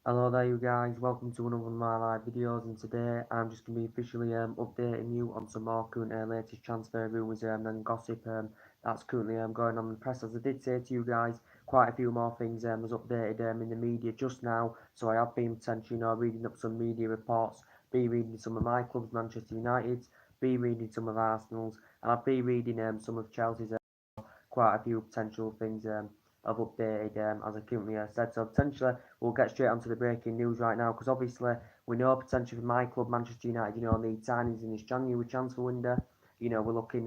Hello there you guys, welcome to another one of my live videos, and today I'm just going to be officially updating you on some more current latest transfer rumours and gossip that's currently going on in the press. As I did say to you guys, quite a few more things was updated in the media just now, so I have been potentially reading up some media reports, be reading some of my clubs, Manchester United's, be reading some of Arsenal's, and I've been reading some of Chelsea's, quite a few potential things I've updated as I currently said. So potentially we'll get straight onto the breaking news right now, because obviously we know potentially for my club Manchester United, need signings in this January transfer window. We're looking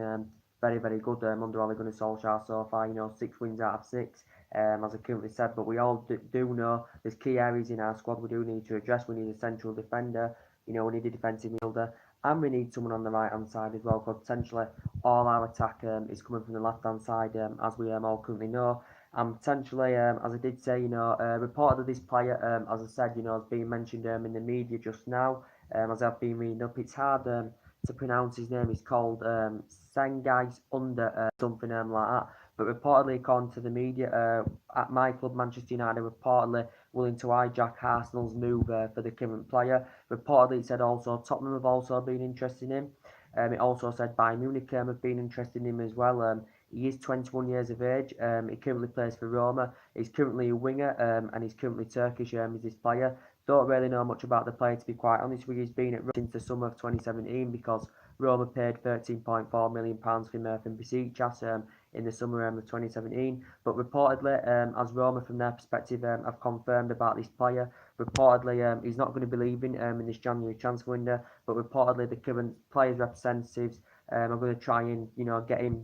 very good under Ole Gunnar Solskjaer so far. 6 wins out of 6. As I currently said, but we all do know there's key areas in our squad we do need to address. We need a central defender, we need a defensive midfielder, and we need someone on the right hand side as well, because potentially all our attack is coming from the left hand side, as we all currently know. And potentially, as I did say, reported of this player, as I said, has been mentioned in the media just now. As I've been reading up, it's hard to pronounce his name. It's called Cengiz under something like that. But reportedly, according to the media, at my club, Manchester United, reportedly willing to hijack Arsenal's move for the current player. Reportedly, it said also Tottenham have also been interested in him. It also said Bayern Munich have been interested in him as well. He is 21 years of age. He currently plays for Roma. He's currently a winger, and he's currently Turkish. Is this player? Don't really know much about the player, to be quite honest with you. He's been at Roma since the summer of 2017, because Roma paid £13.4 million from Besiktas in the summer of 2017. But reportedly, as Roma from their perspective have confirmed about this player, reportedly he's not going to be leaving in this January transfer window. But reportedly the current players' representatives are going to try and get him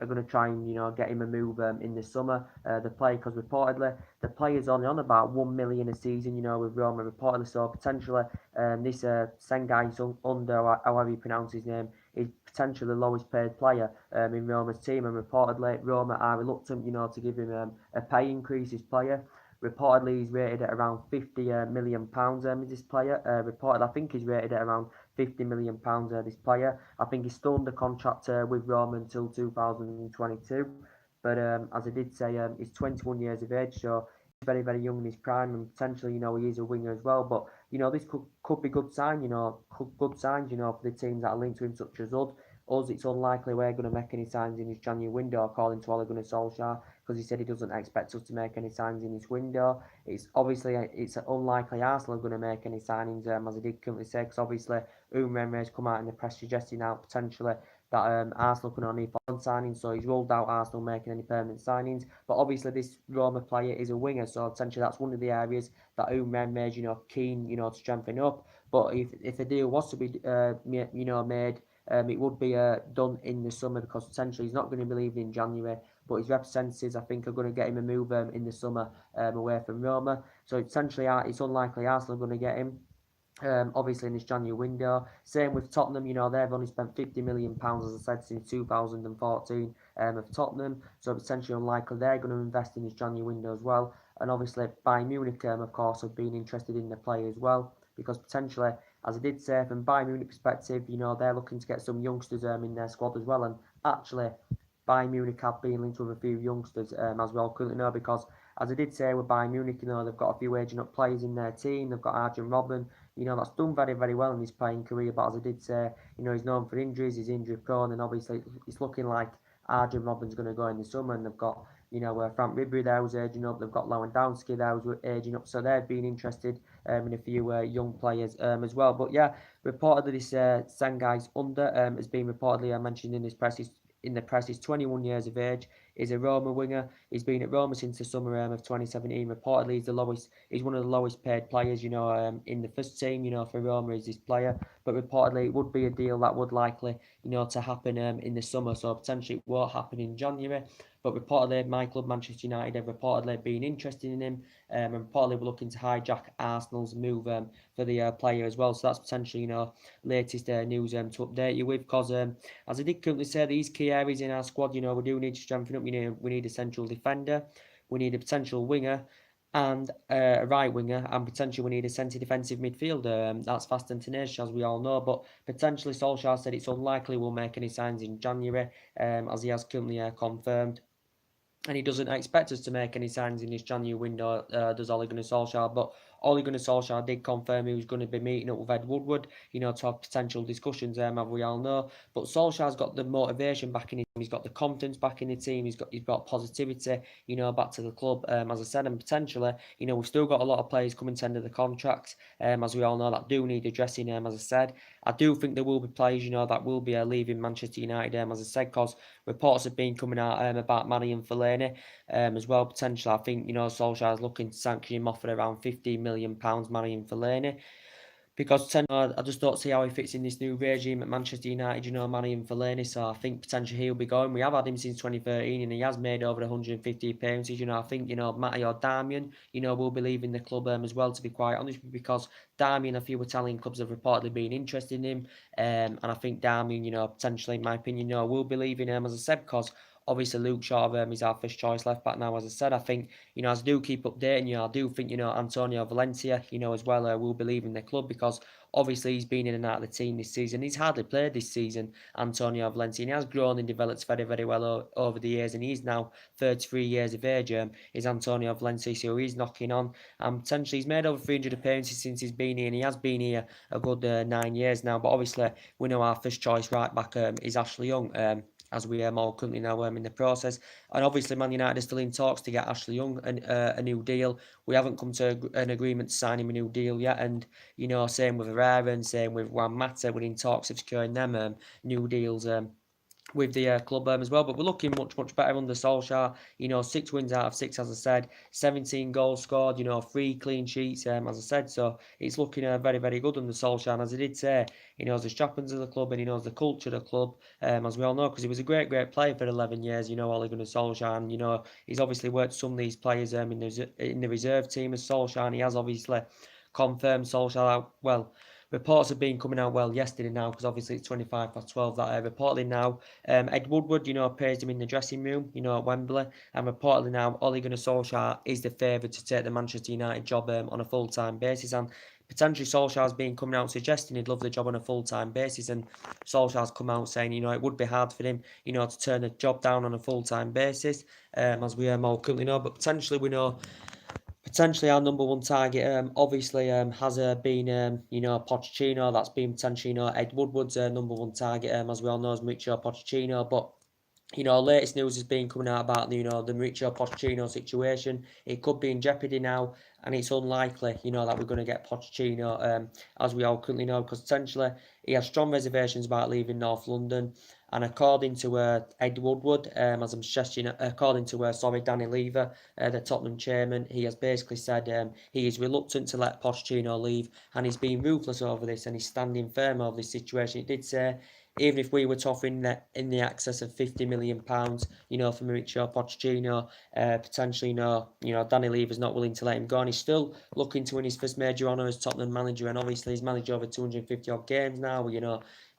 are going to try and get him a move in the summer. The player, because reportedly the player's only on about 1 million a season, with Roma reportedly. So potentially this Sengai under, however you pronounce his name, is potentially the lowest paid player in Roma's team, and reportedly Roma are reluctant, to give him a pay increase. His player. Reportedly, he's rated at around £50 million. Is this player? Reported, I think he's rated at around £50 million. This player, I think he's still under contract with Roma until 2022. But as I did say, he's 21 years of age, so he's very young in his prime, and potentially, he is a winger as well. But this could be good sign, good signs, for the teams that are linked to him, such as us. It's unlikely we're going to make any signs in this January window, according to Ole Gunnar Solskjaer, because he said he doesn't expect us to make any signs in this window. It's obviously it's unlikely Arsenal are going to make any signings, as I did currently say, because obviously Remre's come out in the press suggesting now potentially that Arsenal can only foreign signings, so he's ruled out Arsenal making any permanent signings. But obviously this Roma player is a winger, so essentially that's one of the areas that Remre is keen to strengthen up. But if a deal was to be made, it would be done in the summer, because potentially he's not going to be leaving in January. But his representatives, I think, are going to get him a move in the summer away from Roma. So essentially, it's unlikely Arsenal are going to get him. Obviously in this January window. Same with Tottenham, they've only spent £50 million, as I said, since 2014 of Tottenham, so potentially unlikely they're going to invest in this January window as well. And obviously Bayern Munich, of course, have been interested in the player as well, because potentially, as I did say, from Bayern Munich perspective, they're looking to get some youngsters in their squad as well. And actually, Bayern Munich have been linked with a few youngsters, as we all currently know, because as I did say with Bayern Munich, they've got a few aging up players in their team. They've got Arjen Robben, that's done very well in his playing career. But as I did say, he's known for injuries, he's injury prone, and obviously it's looking like Arjen Robben's going to go in the summer. And they've got, Frank Ribery there who's aging up. They've got Lewandowski there who's aging up. So they've been interested in a few young players as well. But yeah, reportedly this Sangai's under has been reportedly mentioned in the press. He's 21 years of age. He's a Roma winger. He's been at Roma since the summer of 2017. Reportedly, he's one of the lowest paid players, in the first team, for Roma is this player. But reportedly, it would be a deal that would likely, to happen in the summer. So potentially it won't happen in January. But reportedly, my club, Manchester United, have reportedly been interested in him, and reportedly we're looking to hijack Arsenal's move for the player as well. So that's potentially, latest news to update you with. Because as I did currently say, these key areas in our squad, we do need to strengthen up. We need a central defender, we need a potential winger, and a right winger, and potentially we need a centre defensive midfielder. That's fast and tenacious, as we all know. But potentially Solskjaer said it's unlikely we'll make any signs in January, as he has currently confirmed. and he doesn't expect us to make any signings in this January window, does Ole Gunnar Solskjaer. But Ole Gunnar Solskjaer did confirm he was going to be meeting up with Ed Woodward, to have potential discussions, as we all know. But Solskjaer's got the motivation back in him, he's got the confidence back in the team, he's got positivity, back to the club, as I said, and potentially, we've still got a lot of players coming to end of the contracts, as we all know, that do need addressing, as I said. I do think there will be players, that will be leaving Manchester United, as I said, because reports have been coming out about Marion Fellaini as well, potentially. I think, Solskjaer's looking to sanction him off for around £15 million, Marion Fellaini. Because I just don't see how he fits in this new regime at Manchester United, Marion Fellaini. So I think potentially he'll be going. We have had him since 2013 and he has made over 150 appearances. I think, Matty or Darmian, will be leaving the club as well, to be quite honest, because Darmian, a few Italian clubs have reportedly been interested in him. And I think Darmian, potentially, in my opinion, will be leaving him, as I said, because obviously Luke Shaw is our first choice left back now, as I said. I think, as I do keep updating you, I do think, Antonio Valencia, as well, will be leaving the club, because obviously he's been in and out of the team this season. He's hardly played this season, Antonio Valencia, and he has grown and developed very, very well over the years, and he's now 33 years of age, is Antonio Valencia, so he's knocking on, and potentially he's made over 300 appearances since he's been here, and he has been here a good 9 years now. But obviously we know our first choice right back is Ashley Young, as we are all currently now in the process. And obviously Man United are still in talks to get Ashley Young a new deal. We haven't come to an agreement to sign him a new deal yet, and same with Herrera and same with Juan Mata. We're in talks of securing them new deals with the club as well. But we're looking much, much better under Solskjaer. 6 wins out of 6, as I said, 17 goals scored, 3 clean sheets, as I said. So it's looking very, very good under Solskjaer. And as I did say, he knows the strappings of the club and he knows the culture of the club, as we all know, because he was a great, great player for 11 years, Ole Gunnar Solskjaer. And, he's obviously worked some of these players in the reserve team as Solskjaer, and he has obviously confirmed Solskjaer well. Reports have been coming out yesterday now, because obviously it's 12:25. That reportedly now Ed Woodward, praised him in the dressing room, at Wembley, and reportedly now Ole Gunnar Solskjaer is the favourite to take the Manchester United job on a full-time basis, and potentially Solskjaer's been coming out suggesting he'd love the job on a full-time basis, and Solskjaer's come out saying, it would be hard for him, to turn the job down on a full-time basis, as we all currently know, but potentially we know. Potentially our number one target, obviously, has been, Pochettino. That's been potentially, Ed Woodward's number one target, as we all know, is Mauricio Pochettino. But, latest news has been coming out about, the Mauricio Pochettino situation. It could be in jeopardy now, and it's unlikely, that we're going to get Pochettino, as we all currently know, because potentially he has strong reservations about leaving North London. And according to Ed Woodward, as I'm suggesting, according to Danny Lever, the Tottenham chairman, he has basically said he is reluctant to let Pochettino leave, and he's been ruthless over this, and he's standing firm over this situation. He did say, even if we were to offer in the excess of £50 million, for Mauricio Pochettino, potentially, Danny Lever's not willing to let him go, and he's still looking to win his first major honour as Tottenham manager, and obviously he's managed over 250 odd games now,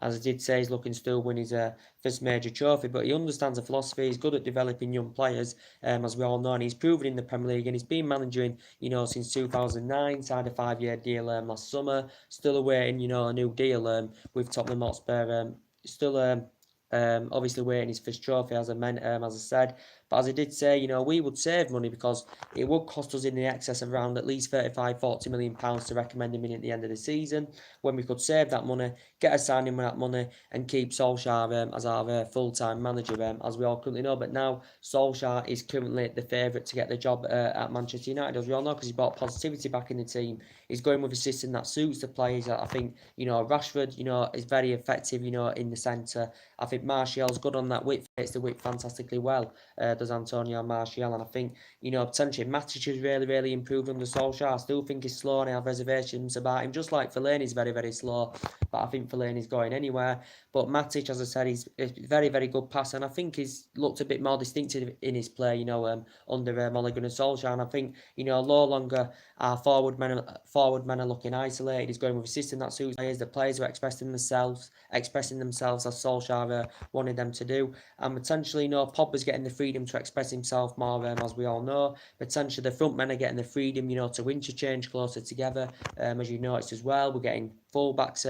as I did say, he's looking to still win his first major trophy, but he understands the philosophy. He's good at developing young players, as we all know, and he's proven in the Premier League, and he's been managing, since 2009, signed a 5-year deal last summer, still awaiting, a new deal with Tottenham Hotspur, still obviously waiting his first trophy, as I said. But as I did say, we would save money, because it would cost us in the excess of around at least £35-40 million to recommend him in at the end of the season, when we could save that money, get a signing with that money, and keep Solskjaer as our full-time manager, as we all currently know. But now Solskjaer is currently the favourite to get the job at Manchester United, as we all know, because he's brought positivity back in the team. He's going with a system that suits the players. I think, Rashford, is very effective, in the centre. I think Martial's good on that width, hits the width fantastically well, does Antonio Martial, and I think, potentially Matic has really, really improved under Solskjaer. I still think he's slow, and I have reservations about him, just like Fellaini's very, very slow, but I think Fellaini's going anywhere. But Matic, as I said, he's a very, very good passer, and I think he's looked a bit more distinctive in his play, under Ole Gunnar Solskjaer, and I think, no longer our forward men are looking isolated. He's going with a system that suits players. The players are expressing themselves as Solskjaer wanted them to do, and potentially, Pogba's getting the freedom to express himself more, as we all know. Potentially, the front men are getting the freedom, to interchange closer together, as you noticed as well. We're getting fullbacks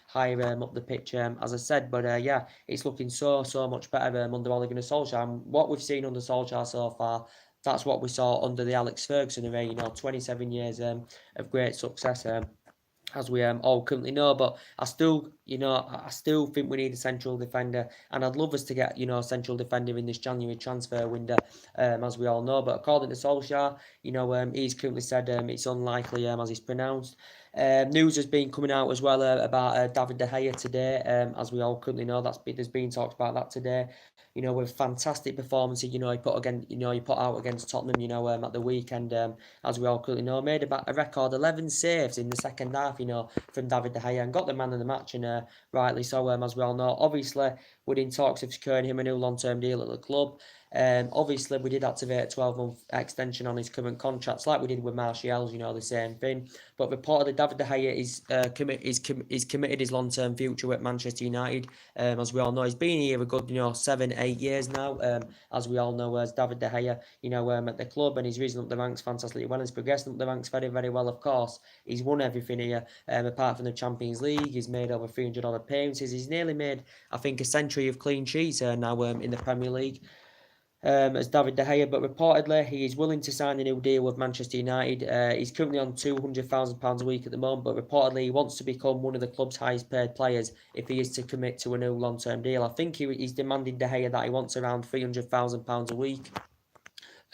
higher up the pitch, as I said. But yeah, it's looking so much better under Ole Gunnar Solskjaer. And what we've seen under Solskjaer so far, that's what we saw under the Alex Ferguson era. 27 years of great success. As we all currently know, but I still think we need a central defender, and I'd love us to get a central defender in this January transfer window, as we all know. But according to Solskjaer, he's currently said it's unlikely, as he's pronounced. News has been coming out as well about David De Gea today, as we all currently know. There's been talked about that today. With fantastic performances, he put out against Tottenham, at the weekend, as we all currently know, made about a record 11 saves in the second half, from David De Gea, and got the man of the match, and rightly so, as we all know. Obviously, we're in talks of securing him a new long-term deal at the club. Obviously, we did activate a 12-month extension on his current contracts, like we did with Martial, the same thing. But reportedly, David De Gea is committed his long-term future at Manchester United. As we all know, he's been here a good, 7-8 years now. As we all know, as David De Gea, at the club, and he's risen up the ranks fantastically well. He's progressed up the ranks very, very well. Of course, he's won everything here, apart from the Champions League. He's made over 300 odd appearances. He's nearly made, I think, a century of clean sheets now in the Premier League. As David De Gea, but reportedly he is willing to sign a new deal with Manchester United. He's currently on £200,000 a week at the moment, but reportedly he wants to become one of the club's highest paid players if he is to commit to a new long-term deal. I think he's demanded De Gea that he wants around £300,000 a week.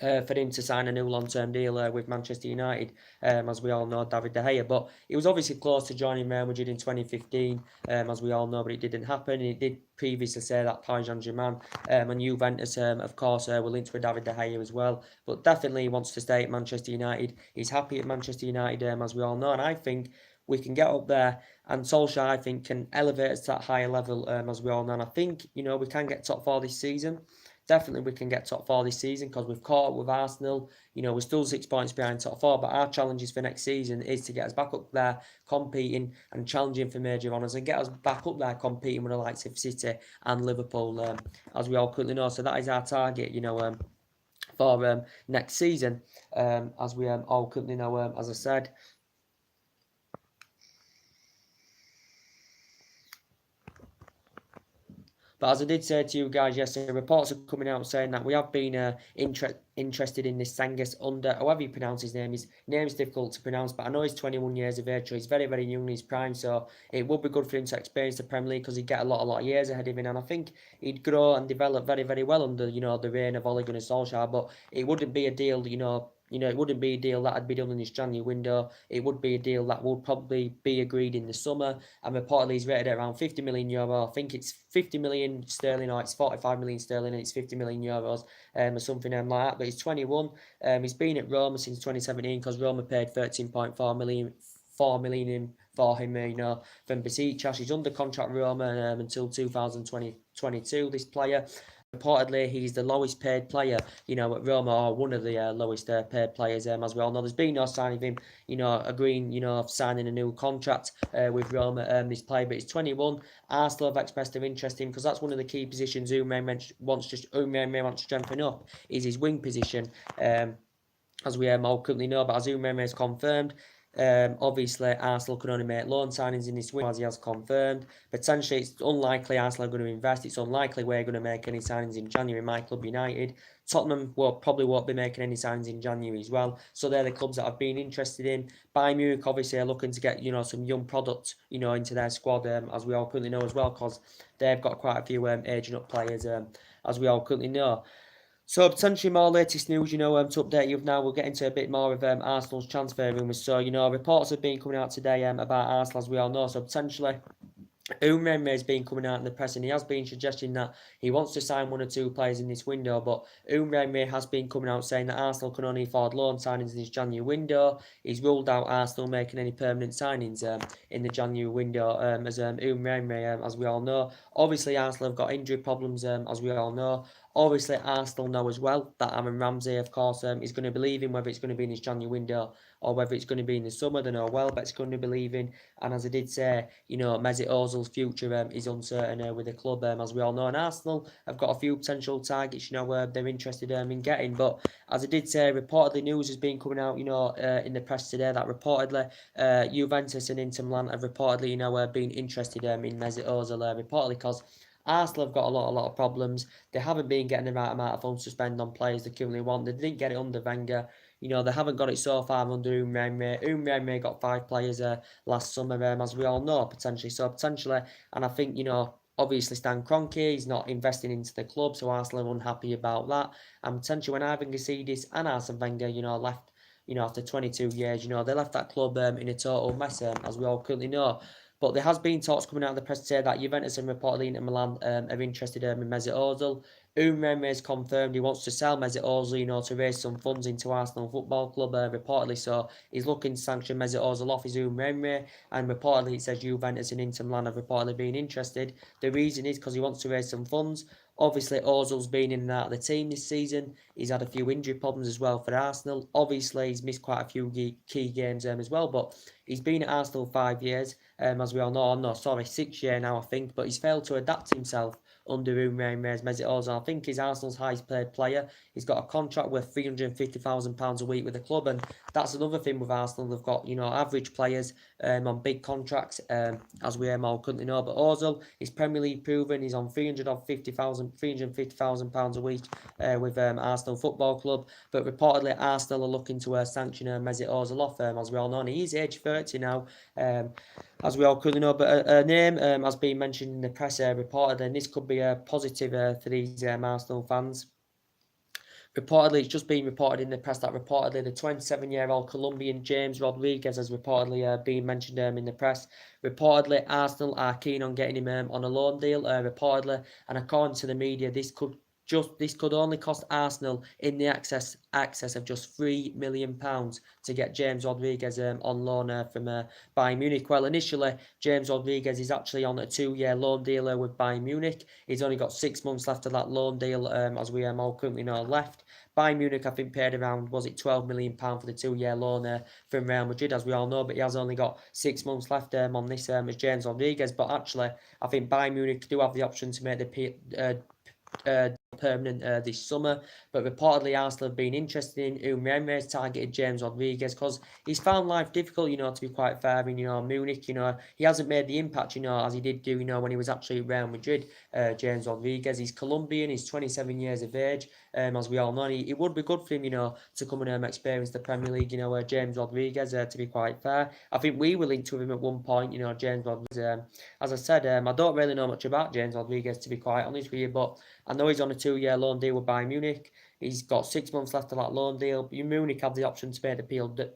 For him to sign a new long-term deal with Manchester United, as we all know, David De Gea. But he was obviously close to joining Real Madrid in 2015, as we all know, but it didn't happen. He did previously say that Paris Saint-Germain and Juventus, of course, were linked with David De Gea as well. But definitely he wants to stay at Manchester United. He's happy at Manchester United, as we all know, and I think we can get up there, and Solskjaer, I think, can elevate us to that higher level, as we all know. And I think, we can get top four this season. Definitely we can get top four this season, because we've caught up with Arsenal. We're still 6 points behind top four, but our challenges for next season is to get us back up there competing and challenging for major honours, and get us back up there competing with the likes of City and Liverpool, as we all currently know. So that is our target, for next season, as we all currently know, as I said. But as I did say to you guys yesterday, reports are coming out saying that we have been interested in this Cengiz under, however you pronounce his name. His name is difficult to pronounce, but I know he's 21 years of age, so he's very, very young in his prime. So it would be good for him to experience the Premier League, because he'd get a lot of years ahead of him. And I think he'd grow and develop very, very well under, the reign of Ole Gunnar Solskjaer. But it wouldn't be a deal, it wouldn't be a deal that would be done in this January window. It would be a deal that would probably be agreed in the summer. And reportedly he's rated at around €50 million. I think it's 50 million sterling, or it's 45 million sterling, and it's 50 million euros, or something like that. But he's 21. He's been at Roma since 2017, because Roma paid 13.4 million for him, from Besiktas. He's under contract with Roma until 2022. This player. Reportedly, he's the lowest paid player, at Roma, or one of the lowest paid players, as we all know. There's been no sign of him, agreeing, of signing a new contract with Roma, this player, but he's 21. Arsenal have expressed their interest in him, because that's one of the key positions Umre wants to strengthen up, is his wing position, as we all currently know. But as Umre has confirmed, obviously, Arsenal can only make loan signings in this window, as he has confirmed. Potentially, it's unlikely Arsenal are going to invest. It's unlikely we're going to make any signings in January. My club, United. Tottenham probably won't be making any signings in January as well. So they're the clubs that I've been interested in. Bayern Munich, obviously, are looking to get, some young product, into their squad, as we all currently know as well, because they've got quite a few aging up players, as we all currently know. So potentially more latest news, to update you now. We'll get into a bit more of Arsenal's transfer rumours. So, reports have been coming out today about Arsenal, as we all know. So potentially Umre has been coming out in the press, and he has been suggesting that he wants to sign one or two players in this window. But Umre has been coming out saying that Arsenal can only afford loan signings in this January window. He's ruled out Arsenal making any permanent signings in the January window, as Umre, as we all know. Obviously, Arsenal have got injury problems, as we all know. Obviously, Arsenal know as well that Aaron Ramsey, of course, is going to be leaving, whether it's going to be in his January window or whether it's going to be in the summer. They know well, but it's going to be leaving. And as I did say, Mesut Ozil's future is uncertain with the club, as we all know. And Arsenal have got a few potential targets, they're interested in getting. But as I did say, reportedly news has been coming out, in the press today that reportedly Juventus and Inter Milan have reportedly, been interested in Mesut Ozil, reportedly because Arsenal have got a lot of problems. They haven't been getting the right amount of funds to spend on players they currently want. They didn't get it under Wenger. They haven't got it so far under Umremre. Umremre got 5 players last summer, as we all know, potentially. So potentially, and I think, obviously Stan Kroenke, he's not investing into the club, so Arsenal are unhappy about that. And potentially when Ivan Gazidis and Arsene Wenger, left, after 22 years, they left that club in a total mess, as we all currently know. But there has been talks coming out of the press today that Juventus and reportedly Inter Milan are interested in Mesut Ozil. Umremre has confirmed he wants to sell Mesut Ozil, to raise some funds into Arsenal Football Club, reportedly. So he's looking to sanction Mesut Ozil off his Umremre, and reportedly it says Juventus and Inter Milan have reportedly been interested. The reason is because he wants to raise some funds. Obviously, Ozil's been in and out of the team this season. He's had a few injury problems as well for Arsenal. Obviously, he's missed quite a few key games as well, but he's been at Arsenal 5 years, as we all know. No, sorry, 6 years now, I think, but he's failed to adapt himself under Umremre's Mesut Ozil. I think he's Arsenal's highest paid player. He's got a contract worth £350,000 a week with the club, and that's another thing with Arsenal. They've got, average players on big contracts, as we all currently know. But Ozil is Premier League proven. He's on £350,000 a week with Arsenal Football Club. But reportedly, Arsenal are looking to sanction Mesut Ozil off, as we all know. And he's age 30 now, as we all currently know. But a name has been mentioned in the press reported, and this could be a positive for these Arsenal fans. Reportedly, it's just been reported in the press that reportedly the 27-year-old Colombian James Rodriguez has reportedly been mentioned in the press. Reportedly, Arsenal are keen on getting him on a loan deal. Reportedly, and according to the media, this could only cost Arsenal in the excess of just £3 million to get James Rodriguez on loan from Bayern Munich. Well, initially, James Rodriguez is actually on a 2-year loan deal with Bayern Munich. He's only got 6 months left of that loan deal, as we all currently know, left. Bayern Munich, I think, paid around, was it £12 million for the 2-year loan from Real Madrid, as we all know, but he has only got 6 months left on this as James Rodriguez. But actually, I think Bayern Munich do have the option to make the permanent this summer, but reportedly Arsenal have been interested in Umremre's targeted James Rodriguez because he's found life difficult, to be quite fair. Munich, he hasn't made the impact, as he did do, when he was actually at Real Madrid. James Rodriguez, he's Colombian, he's 27 years of age, as we all know. It would be good for him, to come and experience the Premier League, James Rodriguez, to be quite fair. I think we were linked to him at one point, James Rodriguez. As I said, I don't really know much about James Rodriguez, to be quite honest with you, but I know he's on a 2-year loan deal with Bayern Munich. He's got 6 months left of that loan deal. Munich have the option to make the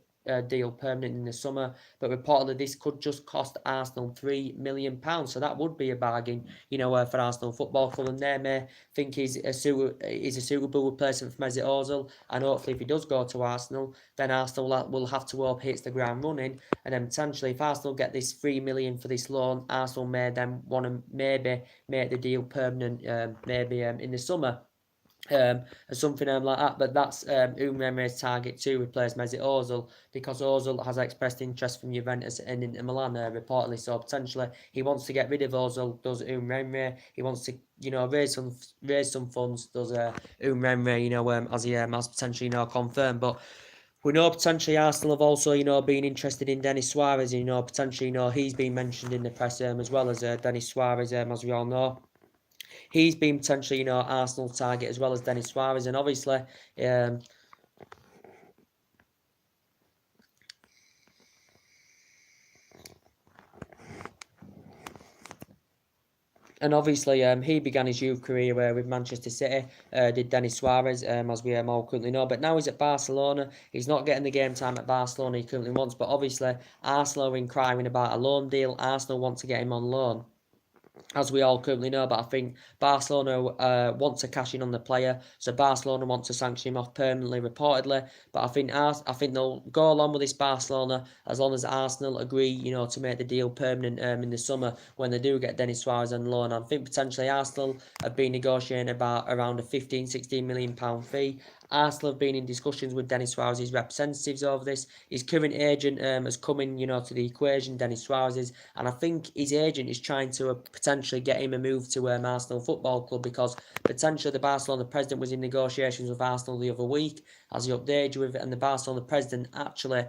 deal permanent in the summer, but reportedly this could just cost Arsenal £3 million. So that would be a bargain, for Arsenal Football Club, and they may think he's a suitable replacement for Mesut Ozil. And hopefully, if he does go to Arsenal, then Arsenal will have to hope he hits the ground running. And then potentially, if Arsenal get this £3 million for this loan, Arsenal may then want to maybe make the deal permanent, in the summer. Or something like that, but that's Umremre's target to replace Mesut Ozil, because Ozil has expressed interest from Juventus and Inter Milan reportedly. So potentially he wants to get rid of Ozil, does Umremre. He wants to raise some funds, does Umremre, as he has potentially confirmed. But we know potentially Arsenal have also, been interested in Denis Suarez. Potentially, he's been mentioned in the press as well as Denis Suarez, as we all know. He's been potentially, Arsenal target as well as Denis Suarez, and obviously, and obviously, he began his youth career with Manchester City, did Denis Suarez, as we all currently know. But now he's at Barcelona. He's not getting the game time at Barcelona he currently wants. But obviously, Arsenal are inquiring about a loan deal. Arsenal want to get him on loan. as we all currently know, but I think Barcelona want to cash in on the player, so Barcelona want to sanction him off permanently, reportedly. But I think they'll go along with this Barcelona as long as Arsenal agree, to make the deal permanent in the summer when they do get Denis Suarez on loan. I think potentially Arsenal have been negotiating about around a 15, 16 million pound fee. Arsenal have been in discussions with Denis Suarez's representatives over this. His current agent has come in, to the equation, Denis Suarez's, and I think his agent is trying to potentially get him a move to Arsenal Football Club, because potentially the Barcelona president was in negotiations with Arsenal the other week, as he updated you with it, and the Barcelona president actually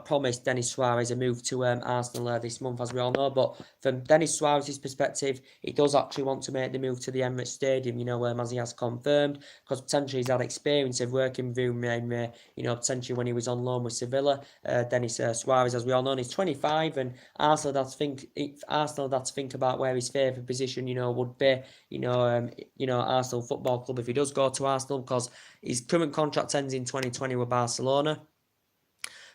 promised Denis Suarez a move to Arsenal this month, as we all know. But from Denis Suarez's perspective, he does actually want to make the move to the Emirates Stadium, as he has confirmed, because potentially he's had experience of working with him, potentially when he was on loan with Sevilla. Denis Suarez, as we all know, he's 25, and Arsenal had to think about where his favourite position, would be, Arsenal Football Club if he does go to Arsenal, because his current contract ends in 2020 with Barcelona.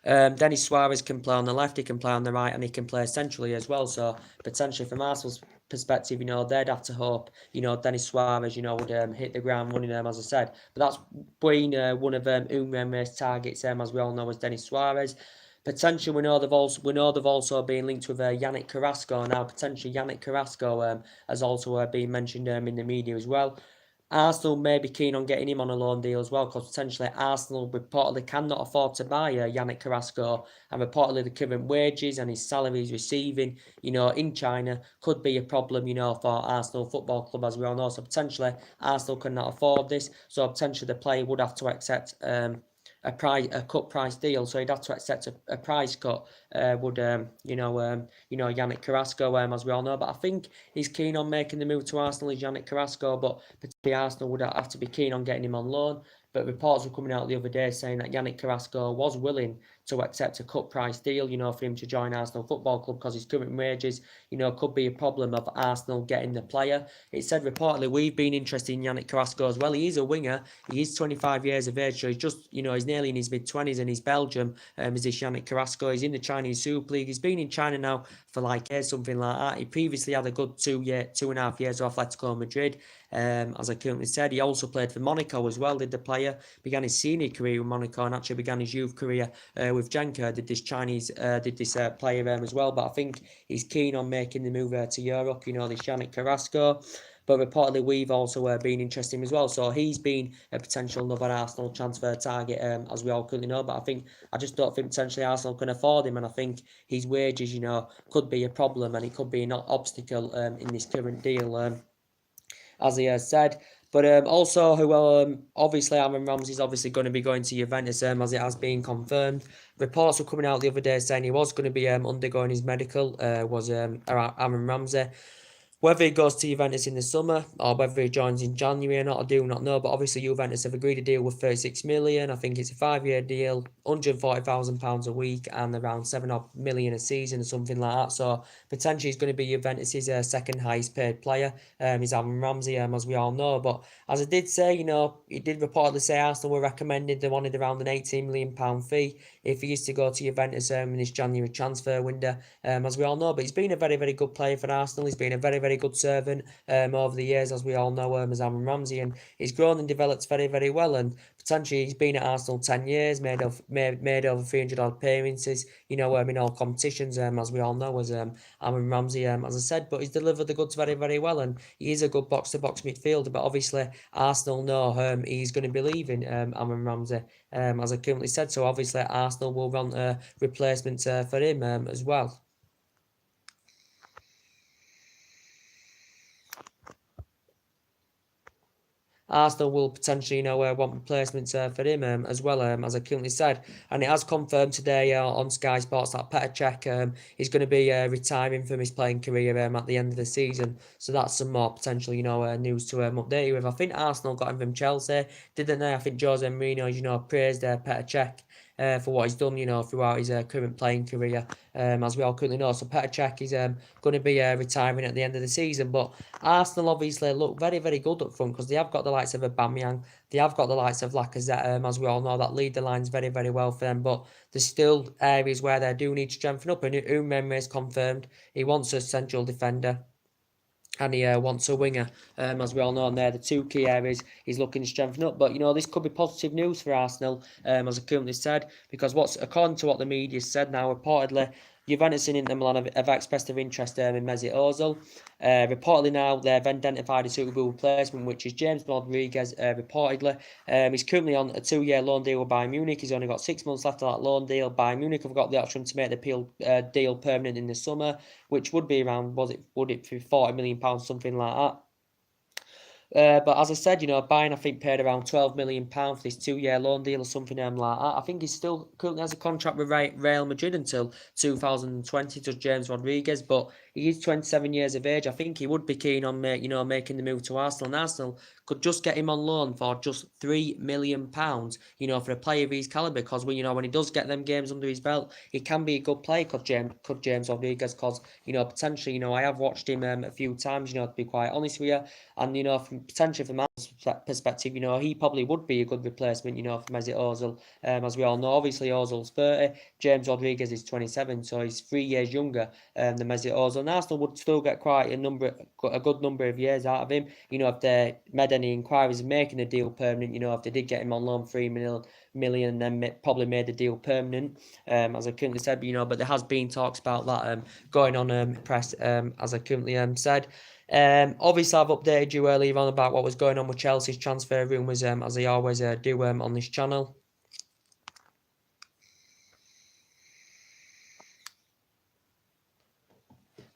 Denis Suarez can play on the left, he can play on the right, and he can play centrally as well. So potentially from Arsenal's perspective, they'd have to hope, Denis Suarez, would hit the ground running, as I said. But that's been one of Umre's targets, as we all know, as Denis Suarez. Potentially, we know they've also been linked with Yannick Carrasco. Now, potentially Yannick Carrasco has also been mentioned in the media as well. Arsenal may be keen on getting him on a loan deal as well, because potentially Arsenal reportedly cannot afford to buy Yannick Carrasco, and reportedly the current wages and his salary he's receiving, in China could be a problem, for Arsenal Football Club, as we all know. So potentially Arsenal cannot afford this, so potentially the player would have to accept a cut price deal, so he'd have to accept a price cut. Yannick Carrasco, as we all know. But I think he's keen on making the move to Arsenal, is Yannick Carrasco, but particularly Arsenal would have to be keen on getting him on loan. But reports were coming out the other day saying that Yannick Carrasco was willing to accept a cut price deal, for him to join Arsenal Football Club, because his current wages, could be a problem of Arsenal getting the player. It said reportedly we've been interested in Yannick Carrasco as well. He is a winger. He is 25 years of age, so he's just, he's nearly in his mid-20s, and he's Belgium, is this Yannick Carrasco. He's in the Chinese Super League. He's been in China now for like years, something like that. He previously had a good 2.5 years with Atletico Madrid. As I currently said, he also played for Monaco as well, did the player. Began his senior career with Monaco and actually began his youth career with Genk. Did this player as well. But I think he's keen on making the move to Europe, this Yannick Carrasco. But reportedly we've also been interested in him as well. So he's been a potential another Arsenal transfer target, as we all currently know. But I just don't think potentially Arsenal can afford him, and I think his wages, could be a problem, and it could be an obstacle in this current deal, as he has said. But also, obviously, Aaron Ramsey's obviously going to be going to Juventus, as it has been confirmed. Reports were coming out the other day saying he was going to be undergoing his medical, was Aaron Ramsey. Whether he goes to Juventus in the summer or whether he joins in January or not, I do not know. But obviously, Juventus have agreed a deal with 36 million. I think it's a 5-year deal, £140,000 a week, and around 7 million a season or something like that. So potentially, he's going to be Juventus's second highest paid player. Is Aaron Ramsey, as we all know. But as I did say, he did reportedly say Arsenal were recommended they wanted around an £18 million fee if he is to go to Juventus in this January transfer window, as we all know. But he's been a very, very good player for Arsenal. He's been a very, very good servant over the years, as we all know, as Aaron Ramsey, and he's grown and developed very, very well. And potentially he's been at Arsenal 10 years, made over 300 odd appearances, in all competitions, as we all know, as Aaron Ramsey, as I said. But he's delivered the goods very, very well, and he is a good box-to-box midfielder. But obviously Arsenal know he's going to be leaving, Aaron Ramsey, as I currently said. So obviously Arsenal will want a replacement for him as well. Arsenal will potentially, want replacements for him as well, as I currently said. And it has confirmed today on Sky Sports that Petr Cech is going to be retiring from his playing career at the end of the season. So that's some more potential, news to update you with. I think Arsenal got him from Chelsea, didn't they? I think Jose Mourinho, praised Petr Cech for what he's done, throughout his current playing career, as we all currently know. So Petr Cech is going to be retiring at the end of the season. But Arsenal obviously look very, very good up front, because they have got the likes of Aubameyang, they have got the likes of Lacazette, as we all know, that lead the lines very, very well for them. But there's still areas where they do need to strengthen up, and Umre's confirmed he wants a central defender. and he wants a winger, as we all know, and they're the two key areas he's looking to strengthen up. But, this could be positive news for Arsenal, as I currently said, because according to what the media said now, reportedly, Juventus and Inter Milan have expressed their interest in Mesut Ozil. Reportedly now, they've identified a suitable replacement, which is James Rodriguez, reportedly. He's currently on a 2-year loan deal with Bayern Munich. He's only got 6 months left of that loan deal. Bayern Munich have got the option to make the deal permanent in the summer, which would be around, would it be £40 million, something like that. But as I said, Bayern, I think, paid around £12 million for this 2-year loan deal or something like that. I think he still currently has a contract with Real Madrid until 2020, does James Rodriguez, but he is 27 years of age. I think he would be keen on making the move to Arsenal, and Arsenal could just get him on loan for just £3 million, for a player of his calibre, because when he does get them games under his belt, he can be a good player, could James Rodriguez, because, potentially, I have watched him a few times, to be quite honest with you, and, potentially from my perspective, he probably would be a good replacement, for Mesut Ozil, as we all know. Obviously, Ozil's 30, James Rodriguez is 27, so he's 3 years younger than Mesut Ozil, and Arsenal would still get quite a good number of years out of him, if they made any inquiries of making a deal permanent, if they did get him on loan $3 million, and then probably made the deal permanent, as I currently said, but there has been talks about that going on press, as I currently said. Obviously, I've updated you earlier on about what was going on with Chelsea's transfer rumours, as I always do on this channel.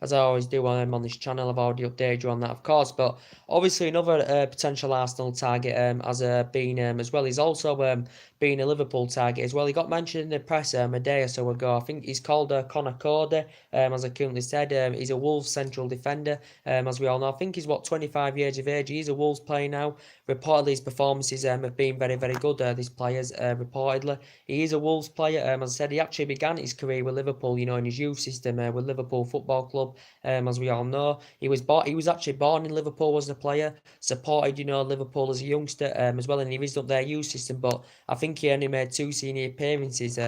As I always do on this channel, I've already updated you on that, of course. But obviously, another potential Arsenal target has been as well. He's also been a Liverpool target as well. He got mentioned in the press a day or so ago. I think he's called Connor Cody, as I currently said. He's a Wolves central defender, as we all know. I think he's 25 years of age. He's a Wolves player now. Reportedly, his performances have been very, very good. These players, reportedly, he is a Wolves player. As I said, he actually began his career with Liverpool, in his youth system with Liverpool Football Club. As we all know, he was actually born in Liverpool as a player, supported Liverpool as a youngster as well, and he was up their youth system. But I think he only made 2 senior appearances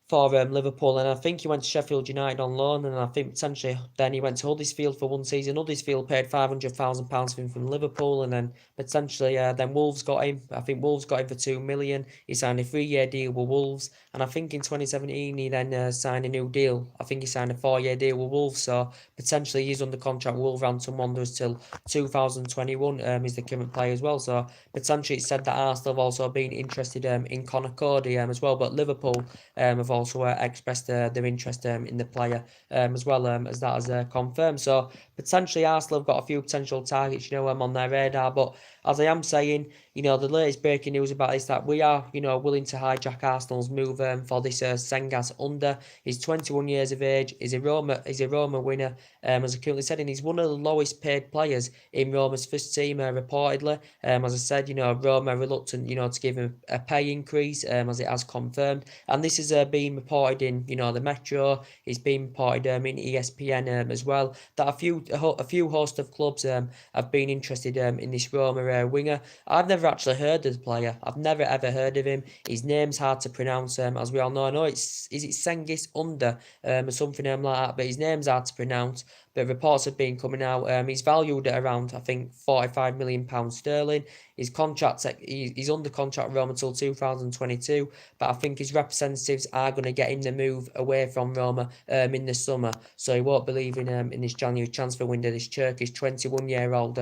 for Liverpool, and I think he went to Sheffield United on loan, and I think potentially then he went to Huddersfield for 1 season. Huddersfield paid £500,000 for him from Liverpool, and then potentially then Wolves got him. I think Wolves got him for $2 million. He signed a 3-year deal with Wolves, and I think in 2017 he then signed a new deal. I think he signed a 4-year deal with Wolves, so potentially he's under contract with Wolverhampton Wanderers till 2021 is the current player as well. So potentially it's said that Arsenal have also been interested in Connor Cody as well, but Liverpool have also expressed their interest in the player as well, as that is confirmed. So potentially Arsenal have got a few potential targets, on their radar. But as I am saying, the latest breaking news about this, that we are, willing to hijack Arsenal's move for this Cengiz under. He's 21 years of age. He's a Roma winner, as I currently said, and he's one of the lowest paid players in Roma's first team, reportedly. As I said, Roma are reluctant, to give him a pay increase, as it has confirmed. And this has been reported in, the Metro. It's been reported in ESPN as well, that a few host of clubs have been interested in this Roma winger. I've never actually heard of the player. I've never ever heard of him. His name's hard to pronounce, as we all know. I know is it Cengiz under or something like that, but his name's hard to pronounce. But reports have been coming out. He's valued at around, I think, £45 million sterling. His contract, he's under contract with Roma until 2022, but I think his representatives are going to get him the move away from Roma in the summer. So he won't be leaving in this January transfer window. This Turkish 21-year-old.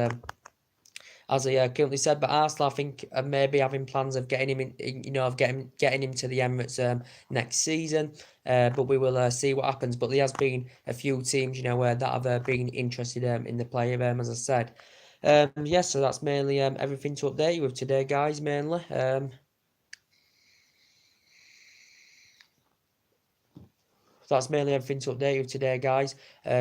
As I currently said, but Arsenal, I think, maybe having plans of getting him getting him to the Emirates next season. But we will see what happens. But there has been a few teams, that have been interested in the player, as I said. Yes, so that's mainly everything to update you with today, guys, mainly. So that's mainly everything to update you today, guys.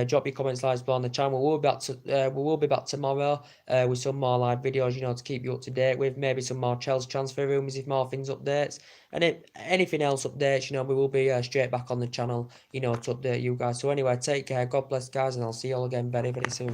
Drop your comments, likes below on the channel. We will be back tomorrow with some more live videos, to keep you up to date with. Maybe some more Chelsea transfer rumours if more things updates. And if anything else updates, we will be straight back on the channel, to update you guys. So anyway, take care. God bless, guys, and I'll see you all again very, very soon.